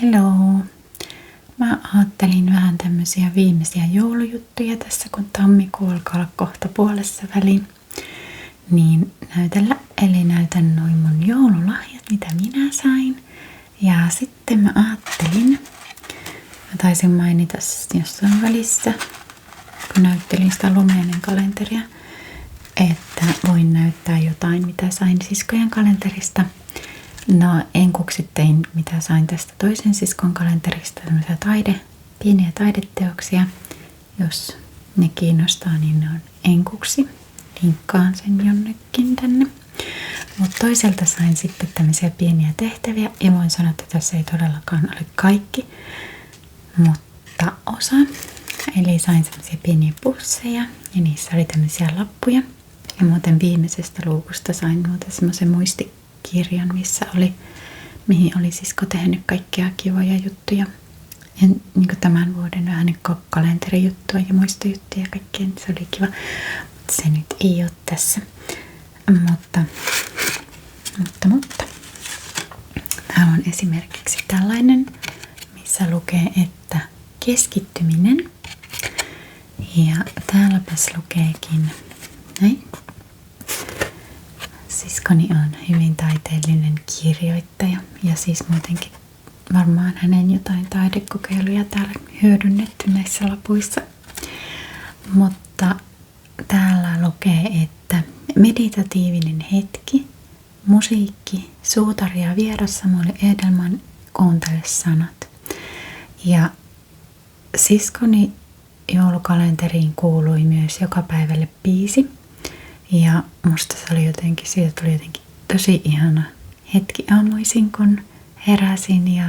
Hello! Mä ajattelin vähän tämmöisiä viimeisiä joulujuttuja tässä, kun tammikuu alkaa olla kohta puolessa väliin. Niin näytellä, eli näytän noin mun joululahjat, mitä minä sain. Ja sitten mä ajattelin, mä taisin mainita jossain välissä, kun näyttelin sitä lumeinen kalenteria, että voin näyttää jotain, mitä sain siskojen kalenterista. No enkuksi tein, mitä sain tästä toisen siskon kalenterista, tämmöisiä pieniä taideteoksia. Jos ne kiinnostaa, niin ne on enkuksi. Linkkaan sen jonnekin tänne. Mutta toiselta sain sitten tämmöisiä pieniä tehtäviä. Ja voin sanoa, että tässä ei todellakaan ole kaikki, mutta osa. Eli sain semmoisia pieniä pusseja ja niissä oli tämmöisiä lappuja. Ja muuten viimeisestä luukusta sain muuten semmoisen muistikirjan, mihin oli sisko tehnyt kaikkia kivoja juttuja. Ja niin tämän vuoden vähän niin kalenterijuttua ja muistojuttuja ja kaikkea, niin se oli kiva. Mutta se nyt ei ole tässä. Mutta. Täällä on esimerkiksi tällainen, missä lukee, että keskittyminen. Ja täälläpäs lukeekin näin. Siskoni on hyvin taiteellinen kirjoittaja ja siis muutenkin varmaan hänen jotain taidekokeiluja täällä hyödynnetty näissä lapuissa. Mutta täällä lukee, että meditatiivinen hetki, musiikki, suutari ja vieras Samuel Edelman, kuuntele sanat. Ja siskoni joulukalenteriin kuului myös joka päivälle biisi. Ja musta se oli siitä tuli jotenkin tosi ihana hetki aamuisin, kun heräsin ja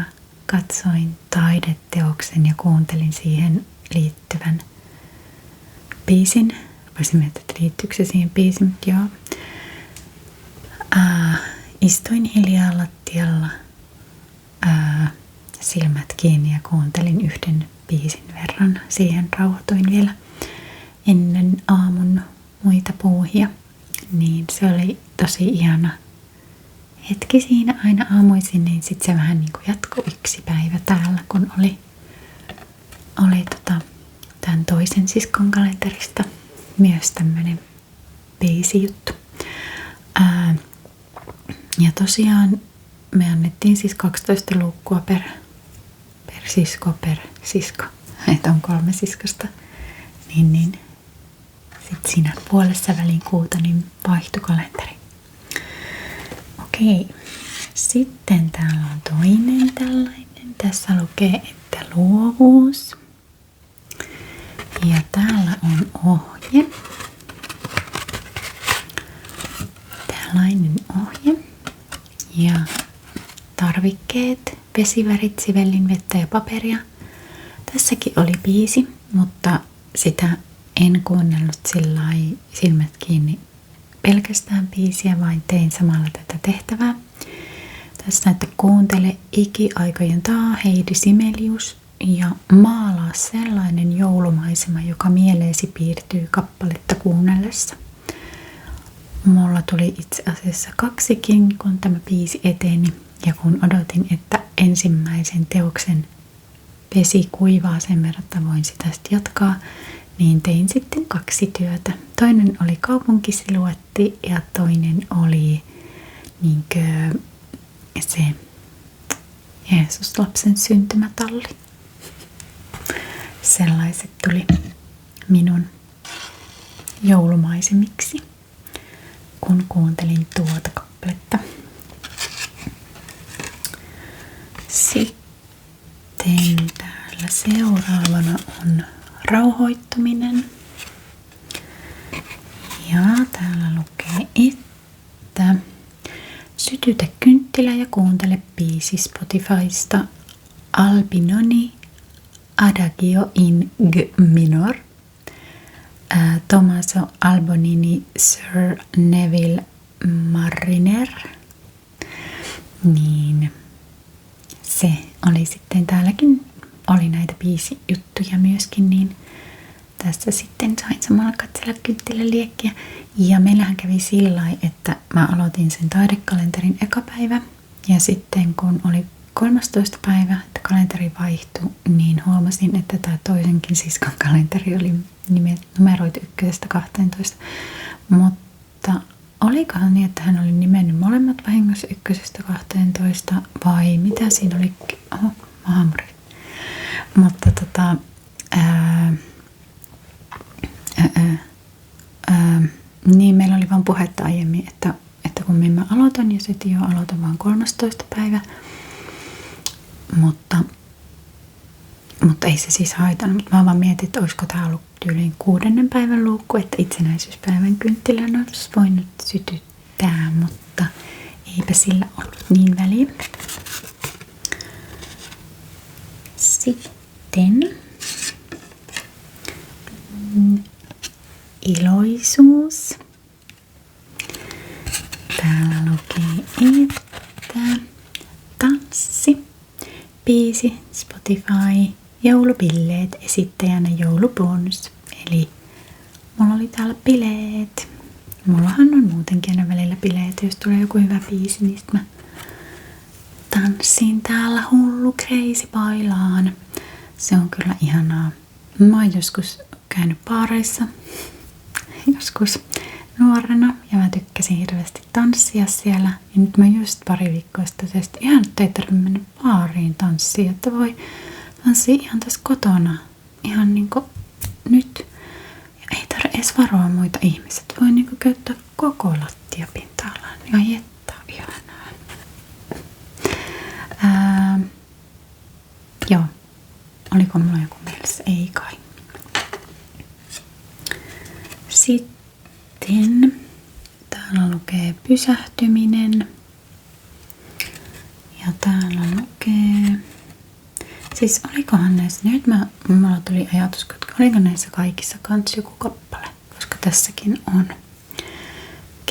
katsoin taideteoksen ja kuuntelin siihen liittyvän biisin. Voisin miettiä, että liittyykö se siihen biisiin, mutta joo. Istuin hiljaa lattialla, silmät kiinni ja kuuntelin yhden biisin verran. Siihen rauhoituin vielä ennen aamun muita puuhia. Niin se oli tosi ihana hetki siinä aina aamuisin, niin sitten se vähän niin kuin jatkui yksi päivä täällä, kun oli tämän toisen siskon kalenterista myös tämmönen biisijuttu. Ja tosiaan me annettiin siis 12 luukkua per sisko, että on 3 siskosta, niin sitten siinä puolessa välin kuuta niin vaihtui kalenteri. Okei, sitten täällä on toinen tällainen. Tässä lukee, että luovuus. Ja täällä on ohje. Tällainen ohje. Ja tarvikkeet, vesivärit, sivellinvettä ja paperia. Tässäkin oli biisi, mutta sitä en kuunnellut sillai silmät kiinni pelkästään biisiä, vaan tein samalla tätä tehtävää. Tässä että kuuntele ikiaikojen taa Heidi Sibelius ja maalaa sellainen joulumaisema, joka mieleesi piirtyy kappaletta kuunnellessa. Mulla tuli itse asiassa 2, kun tämä biisi eteni ja kun odotin, että ensimmäisen teoksen vesi kuivaa sen verran, että voin sitä sitten jatkaa, niin tein sitten 2 työtä. Toinen oli kaupunkisiluetti ja toinen oli se Jeesus-lapsen syntymätalli. Sellaiset tuli minun joulumaisemiksi, kun kuuntelin tuota kappaletta. Sitten täällä seuraavana on rauhoittuminen. Ja täällä lukee, että sytytä kynttilä ja kuuntele biisi Spotifysta Albinoni Adagio in G minor. Tommaso Albonini Sir Neville Marriner. Niin se oli sitten täälläkin oli näitä biisijuttuja myöskin, niin tässä sitten sain samalla katsella kynttiläliekkiä. Ja meillähän kävi sillä lailla, että mä aloitin sen taidekalenterin eka päivä. Ja sitten kun oli 13. päivä, että kalenteri vaihtui, niin huomasin, että tämä toisenkin siskon kalenteri oli numeroitu 1–12. Mutta olikohan niin, että hän oli nimennyt molemmat vahingossa 1–12 vai mitä siinä oli? Oho, mahamuri. Mutta niin meillä oli vaan puhetta aiemmin, että kun mä aloitan ja sitten jo aloitan vaan 13. päivä. Mutta ei se siis haitannut. Mä vaan mietin, että olisiko tää ollut tyyliin 6. päivän luukku, että itsenäisyyspäivän kynttilän olisi voinut sytyttää, mutta eipä sillä ollut niin väliä. Sitten iloisuus. Täällä lukee, että tanssi, biisi, Spotify, joulupilleet, esittäjänä joulubonus. Eli mulla oli täällä bileet. Mullahan on muutenkin aina välillä bileet, jos tulee joku hyvä biisi, niin mä tanssin täällä hullu crazy bailaan. Se on kyllä ihanaa. Mä oon joskus käynyt baareissa, joskus nuorena, ja mä tykkäsin hirveästi tanssia siellä. Ja nyt mä just pari viikkoa sitten ihan ei tarvitse mennä baariin tanssiin, että voi tanssia ihan tässä kotona. Ihan niinku nyt. Ja ei tarvitse edes varoa muita ihmisiä. Voi niinku käyttää koko lattiapinta-alaa. Ja jettä on ihanaa. Joo. Oliko mulla joku mielessä? Ei kai. Sitten täällä lukee pysähtyminen. Ja täällä lukee... Siis olikohan näissä... Nyt mulla tuli ajatus, että oliko näissä kaikissa kans joku kappale. Koska tässäkin on.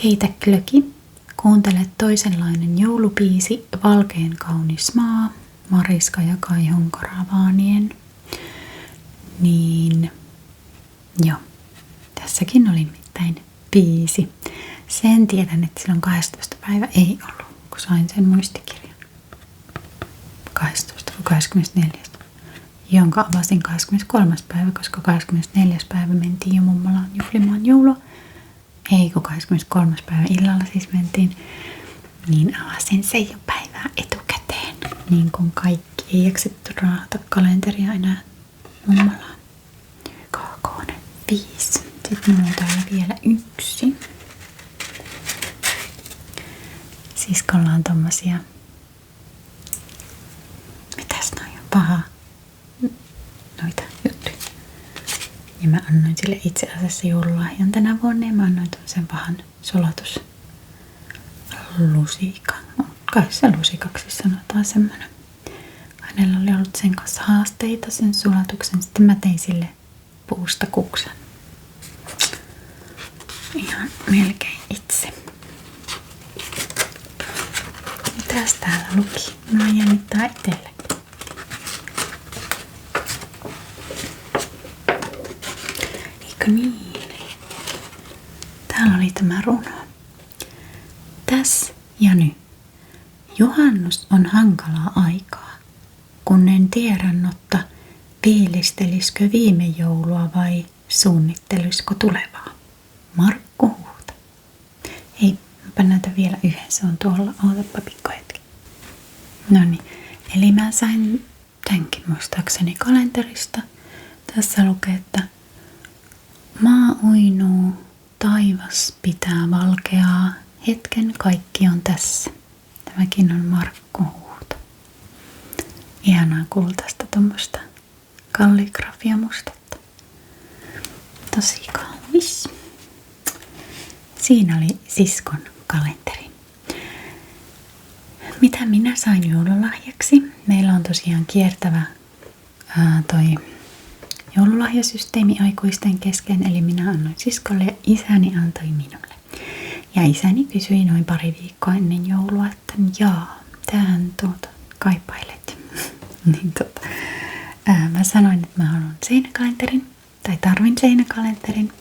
Keitä glögi. Kuuntele toisenlainen joulubiisi. Valkeen kaunis maa. Mariska ja Kaihon Karavaanien. Niin... Joo. Tässäkin oli nimittäin biisi. Sen tiedän, että silloin 12. päivä ei ollut, kun sain sen muistikirjan. 12. vai 24. Jonka avasin 23. päivä, koska 24. päivä mentiin jo mummolaan juhlimaan joulua. Ei, kun 23. päivä illalla siis mentiin. Niin avasin sen jo päivää etukäteen. Niin kuin kaikki ei jaksettu raahata kalenteria enää mummolaan. Kaakonen 5. Sitten minulla on täällä vielä yksi. Siskolla on tommosia... Mitäs noi on? Paha. Noita juttuja. Ja mä annoin sille itse asiassa joululahjan tänä vuonna. Ja mä annoin tommosen pahan sulatuslusikan. Kai se lusikaksi sanotaan semmonen. Hänellä oli ollut sen kanssa haasteita sen sulatuksen. Sitten mä tein sille puusta kuksen. Ihan melkein itse. Mitäs täällä luki? Mä jännittää itsellekin. Eikö niin? Täällä oli tämä runo. Täs ja nyt. Juhannus on hankalaa aikaa, kun en tiedännotta fiilisteliskö viime joulua vai suunnitteliskö tulevaa. Markku Huuta. Hei, mä näytän vielä yhden. Se on tuolla. Ootappa pikku hetki. Noniin. Eli mä sain tämänkin muistaakseni kalenterista. Tässä lukee, että maa uinuu, taivas pitää valkeaa, hetken kaikki on tässä. Tämäkin on Markku Huuta. Ihanaa kultaista tuommoista kalligrafiamustetta. Tosi kaunis. Siinä oli siskon kalenteri. Mitä minä sain joululahjaksi? Meillä on tosiaan kiertävä toi joululahjasysteemi aikuisten kesken. Eli minä annoin siskolle ja isäni antoi minulle. Ja isäni kysyi noin pari viikkoa ennen joulua, että jaa, tähän kaipailet. Niin mä sanoin, että mä haluan seinäkalenterin tai tarvin seinäkalenterin.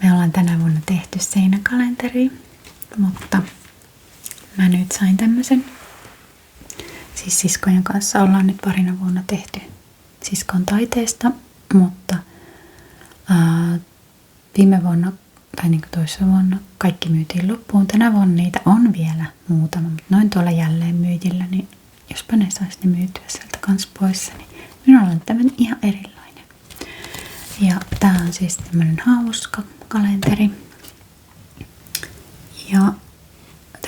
Me ollaan tänä vuonna tehty seinäkalenteri, mutta mä nyt sain tämmösen Siis siskojen kanssa ollaan nyt parina vuonna tehty siskon taiteesta, mutta viime vuonna tai niin kuin toisessa vuonna kaikki myytiin loppuun. Tänä vuonna niitä on vielä muutama, mutta noin tuolla jälleen myyjillä, niin jospa ne saisi ne myytyä sieltä kans pois, niin minulla on tämmönen ihan erilainen. Ja tää on siis tämmönen hauska kalenteri. Ja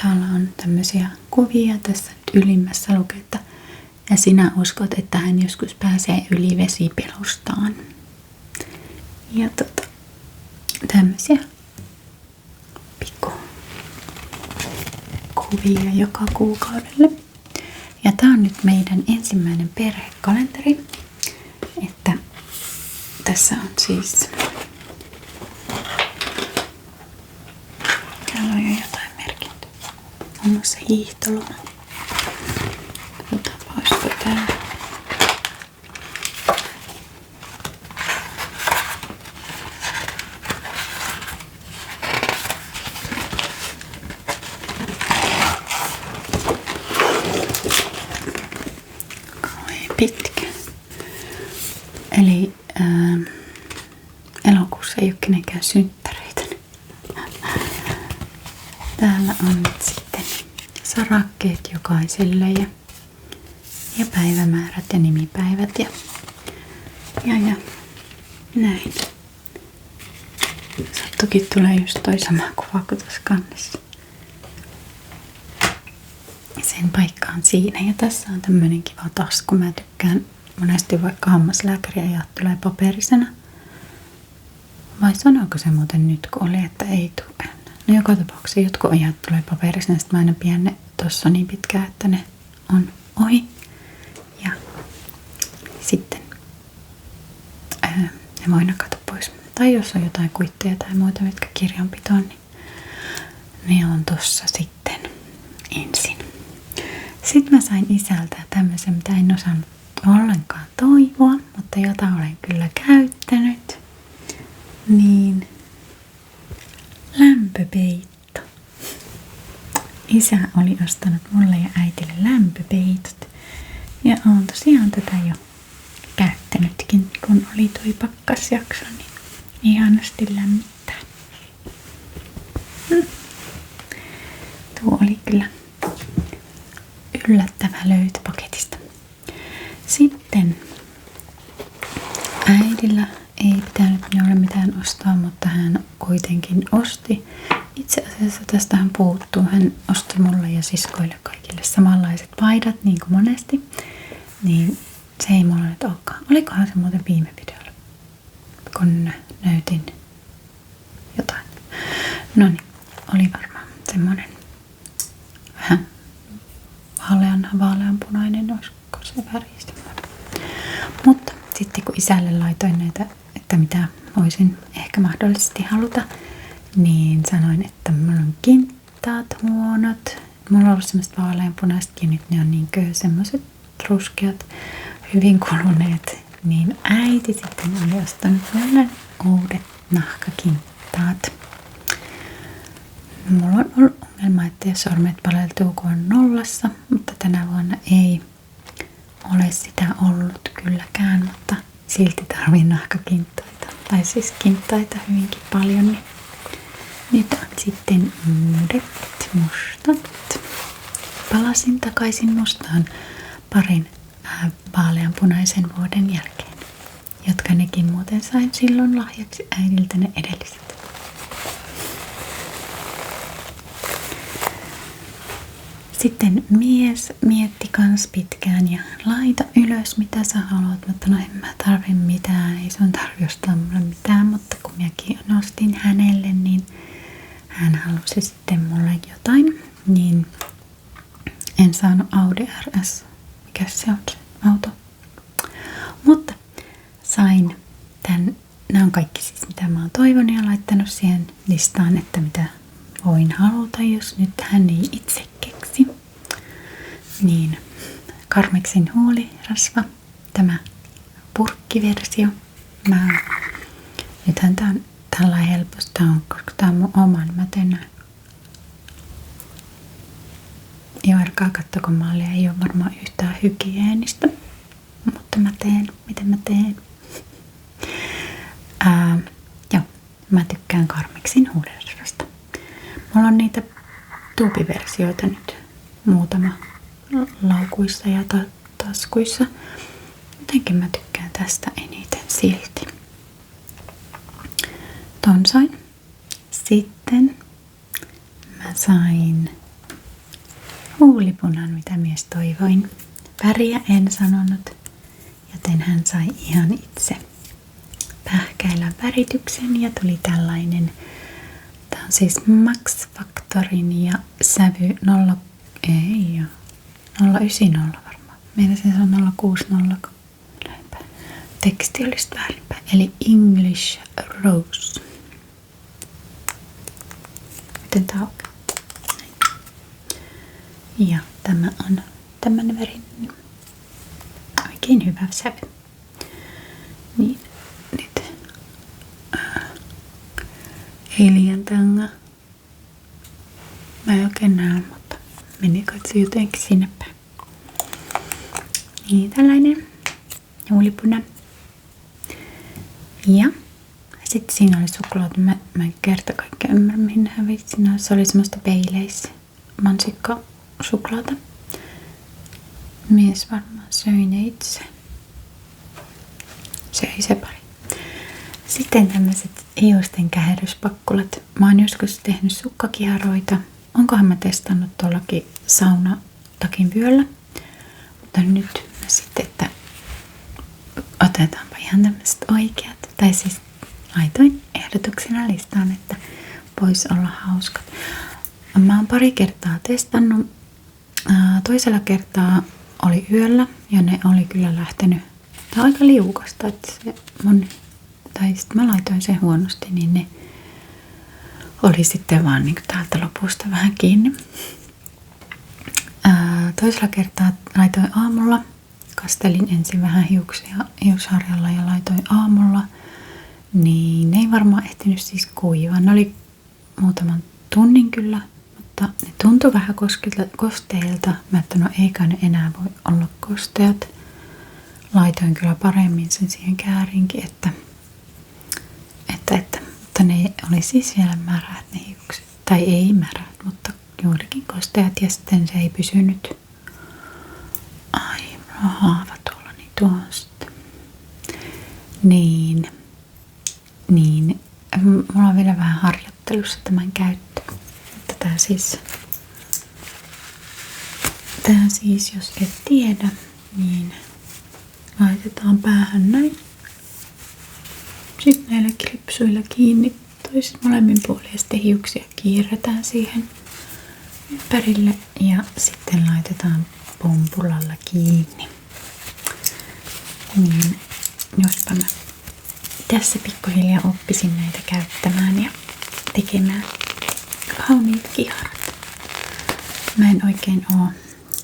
täällä on tämmöisiä kuvia. Tässä nyt ylimmässä lukee, että ja sinä uskot, että hän joskus pääsee yli vesipelustaan. Ja tämmöisiä pikku kuvia joka kuukaudelle. Ja tää on nyt meidän ensimmäinen perhekalenteri. Että tässä on siis täällä on jo jotain merkintöä. On muassa hiihtoloma. Katsotaan olisiko tää. Pitkä. Eli elokuussa ei ole kenenkään synttäreitä. Täällä on nyt sitten sarakkeet jokaiselle ja päivämäärät ja nimipäivät ja näin. Sattukin tulee just toi sama kuva kuin tuossa kannessa. Sen paikka on siinä. Ja tässä on tämmönen kiva tasku. Mä tykkään monesti vaikka hammaslääkäriajat tulee paperisena. Vai sanoiko se muuten nyt, kun oli, että ei tule? No joka tapauksessa jotkut ajat tulee paperisena. Sitten mä aina pidän ne tossa niin pitkään, että ne on ohi. Ja sitten ne voi nakata pois. Tai jos on jotain kuitteja tai muita, mitkä kirjanpitoon, niin ne on tossa sitten ensin. Sitten mä sain isältä tämmöisen, mitä en osannut ollenkaan toivoa, mutta jota olen kyllä käyttänyt. Niin lämpöpeitto. Isä oli ostanut mulle ja äitille lämpöpeitot. Ja olen tosiaan tätä jo käyttänytkin, kun oli toi pakkasjakso, niin ihanasti lämmittää. Tuo oli kyllä yllättävä löytö paketista. Sitten äidillä ei pitänyt minulle mitään ostaa, mutta hän kuitenkin osti. Itse asiassa tästähän puuttuu. Hän osti mulle ja siskoille kaikille samanlaiset paidat, niin kuin monesti. Niin se ei mulla nyt olekaan. Olikohan se muuten viime videolla, kun näytin jotain. No niin, oli varmaan semmonen vähän vaaleanpunainen, olisiko se väri semmoinen. Mutta sitten kun isälle laitoin näitä, että mitä voisin ehkä mahdollisesti haluta, niin sanoin, että mulla on kintaat huonot. Mulla on ollut semmoista vaaleanpunaistakin, nyt ne on niinkö semmoiset ruskeat, hyvin kuluneet. Niin äiti sitten oli ostanut mulle uudet nahkakintaat. Mulla on ollut ongelma, että sormet paleltuu kun on nollassa, mutta tänä vuonna ei ole sitä ollut kylläkään, mutta silti tarvii nahkakintaita. Tai siis kintaita hyvinkin paljon, niin nyt on sitten uudet mustat. Palasin takaisin mustaan parin vaaleanpunaisen vuoden jälkeen, jotka nekin muuten sain silloin lahjaksi äidiltä ne edelliset. Sitten mies mietti kans pitkään ja laita ylös mitä sä haluat, mutta no en mä tarvi mitään, ei sun tarvi ostaa mulle mitään, mutta kun mäkin nostin hänelle, niin hän halusi sitten mulle jotain, niin en saanut Audi RS, mikä se on se auto, mutta sain tän, nämä on kaikki siis mitä mä oon toivonut ja laittanut siihen listaan, että mitä voin haluta, jos nyt hän ei itse keksi. Niin, Carmexin huulirasva, tämä purkkiversio. Nythän tää on tällä helposta, koska tää on mun oma, niin mä teen näin. Ja älkää kattoko mallia, ei ole varmaan yhtään hygieenistä. Mutta mä teen, miten mä teen. Joo, mä tykkään Carmexin huulenrasvasta. Mulla on niitä tuubiversioita nyt muutama laukuissa ja taskuissa. Jotenkin mä tykkään tästä eniten silti. Ton sain. Sitten mä sain huulipunan, mitä mies toivoin. Väriä en sanonut, joten hän sai ihan itse pähkäillä värityksen ja tuli tällainen. Tää on siis Max Factorin ja sävy 090 varmaan. Mielestäni se on 060. Teksti olisi väärinpäin. Eli English Rose. Miten tää on? Ja tämä on tämmönen värinen. Oikein hyvä sävy. Niin, nyt Alien Tanga. Mä en oikein näe, mutta meni katsi jotenkin sinne päin. Niin, tällainen huulipuna. Ja sitten siinä oli suklaata. Mä en kerta kaikkea ymmärrä, mihin ne hävisi. Se oli semmoista Baileys mansikka suklaata. Mies varmaan söi ne itse. Söi se pari. Sitten tämmöiset hiusten käherryspakkulat. Mä oon joskus tehnyt sukkakiharoita. Onkohan mä testannut tuollakin saunatakin vyöllä. Mutta nyt mä sitten, että otetaanpa ihan tämmöiset oikeat. Tai siis laitoin ehdotuksena listaan, että voisi olla hauskat. Mä oon pari kertaa testannut. Toisella kertaa oli yöllä ja ne oli kyllä lähtenyt. Tää on aika liukasta, että se tai sitten mä laitoin sen huonosti, niin ne oli sitten vaan niin täältä lopusta vähän kiinni. Toisella kertaa laitoin aamulla. Kastelin ensin vähän hiuksia hiusharjalla ja laitoin aamulla. Niin ne ei varmaan ehtinyt siis kuivaa. Ne oli muutaman tunnin kyllä, mutta ne tuntui vähän kosteilta. Mä ajattelin, no eikä ne enää voi olla kosteat. Laitoin kyllä paremmin sen siihen käärinkin, että mutta ne oli siis vielä märät ne hiukset. Tai ei märät, mutta juurikin kosteat ja sitten se ei pysynyt. Ai, mulla on haava tuolla, niin tuosta. Niin, mulla on vielä vähän harjoittelussa tämän käyttö. Mutta tää siis, jos et tiedä, niin laitetaan päähän näin. Sitten näillä klipsuilla kiinni toiset molemmin puolin ja sitten hiuksia kiirretään siihen ympärille ja sitten laitetaan pompulalla kiinni. Niin, jospa mä tässä pikkuhiljaa oppisin näitä käyttämään ja tekemään kauniit kiharat. Mä en oikein oo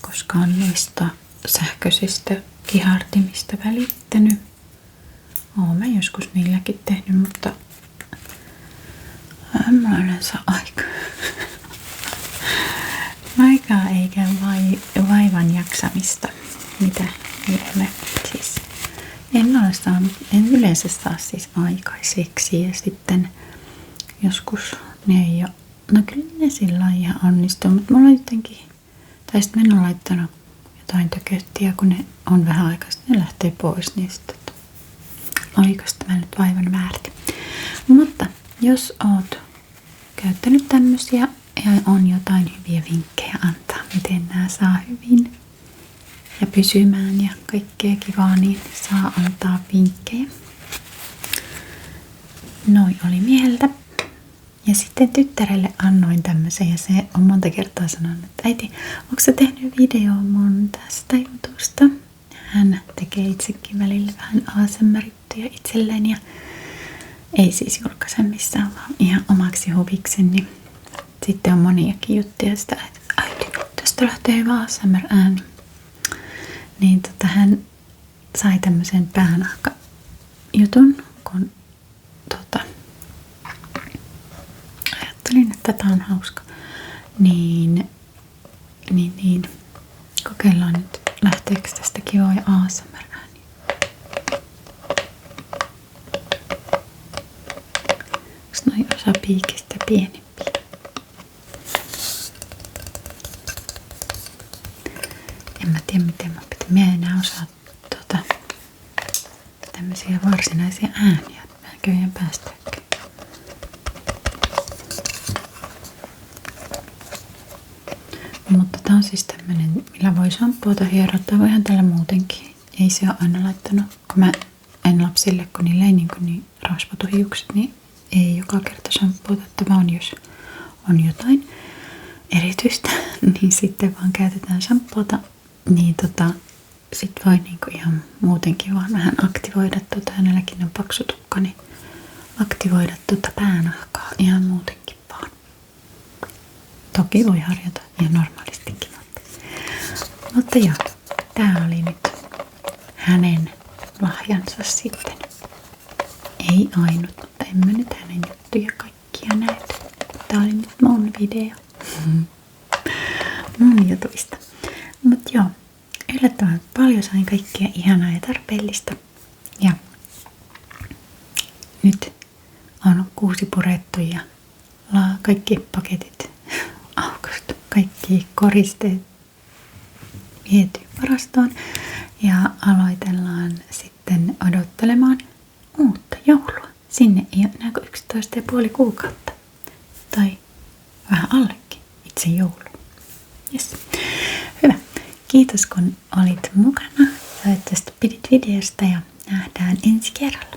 koskaan noista sähköisistä kihartimista välittänyt. Oon mä joskus niilläkin tehnyt, mutta mulla yleensä aikaa eikä vaivan jaksamista, mitä niille siis en yleensä saa siis aikaiseksi ja sitten joskus ne ei ole, no kyllä ne sillä lailla ihan onnistuu, mutta mulla on jotenkin, tai sitten mä en ole laittanut jotain tököttiä, kun ne on vähän aikaista, ne lähtee pois, niin sitten oikasta mä nyt vaivan väärti. Mutta jos oot käyttänyt tämmösiä ja on jotain hyviä vinkkejä antaa, miten nää saa hyvin ja pysymään ja kaikkea kivaa, niin saa antaa vinkkejä. Noi oli mieltä. Ja sitten tyttärelle annoin tämmösen ja se on monta kertaa sanonut, että äiti, onko sä tehnyt video mun tästä jutusta? Hän tekee itsekin välillä vähän ASMR-juttuja itselleen ja ei siis julkaise missään, vaan ihan omaksi huvikseni. Niin sitten on moniakin juttuja sitä, että äiti, tästä lähtee hyvä ASMR-ääni. Niin hän sai tämmöisen päänahka-jutun, kun ajattelin, että tämä on hauska. Niin niin kokeillaan nyt, lähteekö tästä kivoja ASMR-ääniä. Onks noin osa piikistä pienempiä? En mä tiedä miten mä pitää. Mä en enää osaa tämmösiä varsinaisia ääniä. Mä en kyllä päästäkään. Mutta tää on siis tämmönen, millä voi shampoota hierottaa. Voihan tällä muutenkin. Ei se ole aina laittanut, kun mä en lapsille, kun niillä ei niin rasvatu hiukset, niin ei joka kerta shampoota, että vaan jos on jotain erityistä, niin sitten vaan käytetään shampoota. Niin sit voi niinku ihan muutenkin vaan vähän aktivoida hänelläkin on paksu tukka, niin aktivoida päänahkaa ihan muutenkin vaan. Toki voi harjata ihan normaalistikin. Mutta joo, tää oli nyt hänen lahjansa sitten. Ei ainut, mutta en mä nyt hänen juttuja kaikkia näytä. Tää oli nyt mun video. Mun jutuista. Mut joo, yllättävän paljon sain kaikkea ihanaa ja tarpeellista. Ja nyt on 6 purettu ja kaikki paketit aukastu. Kaikki koristeet viety varastoon. Ja aloitellaan sitten odottelemaan uutta joulua. Sinne ei ole enää kuin 11,5 kuukautta. Tai vähän allekin itse joulu. Yes. Hyvä. Kiitos kun olit mukana. Toivottavasti pidit videosta ja nähdään ensi kerralla.